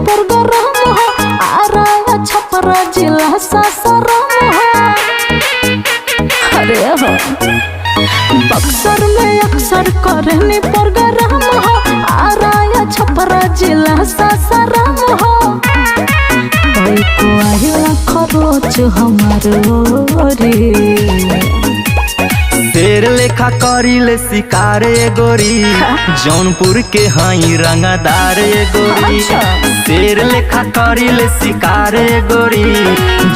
Programme हो आरा छपरा जिला सासाराम हो। अरे हो बक्सर में अक्सर करनी प्रोग्राम हो आरा छपरा जिला सासाराम हो। कोई को आहिला खरोच हमारो रे शेर लेखा करीले शिकारे गोरी जौनपुर के हाई रंगदार गोरी। शेर लेखा करीले शिकारे गोरी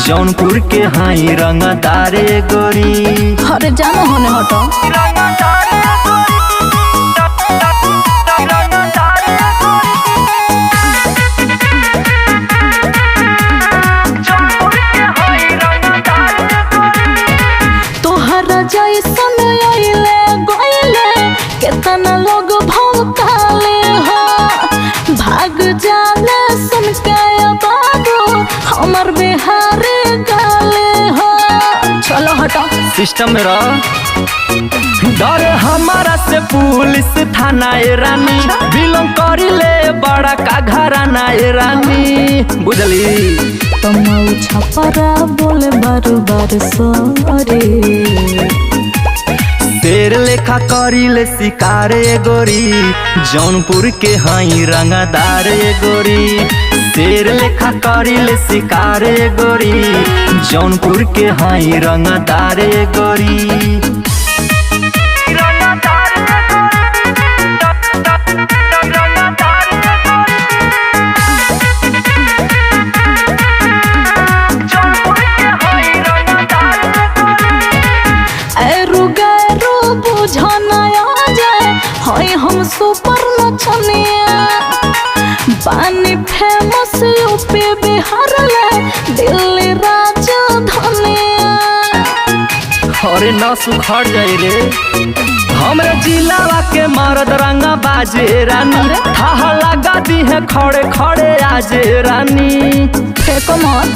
जौनपुर के हाई रंगदार गोरी। अरे जानो होने हटो जैसन आइले गइले केतना लोग भौकाले हो भाग जाले सुन के बाबू हमर बिहार गाले हो। चलो हटो सिस्टम में रह डर हमारा से पुलिस थाना ए रानी बिलोंग करिले बड़ा का घराना ए रानी बुझली। तुम छपरा बोले बार बार सॉरी। शेर लेखा करीले शिकारे गोरी जौनपुर के हाई रंगदार गोरी। शेर लेखा करीले शिकारे गोरी जौनपुर के हाई रंगदार गोरी। हम सुपर नचनिया पानी फेमस यूपी बिहार दिल्ली राजधानिया। अरे न सुखड़ जाए रे हमरे जिलावा के मर्द रंगा बाजे रानी था लगा दी है खड़े खड़े आजे रानी। कमर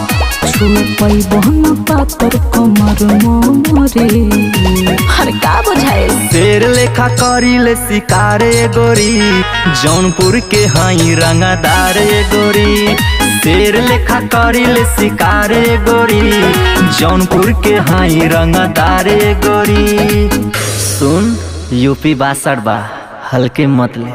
छुए पैबन पातर कमर मोरे हर का बुझाए। शेर लेखा करीले शिकारे गोरी जौनपुर के हाई रंगदार गोरी। शेर लेखा करीले शिकारे गोरी जौनपुर के हाई रंगदार गोरी। सुन यूपी 62 बा हल्के मत ले।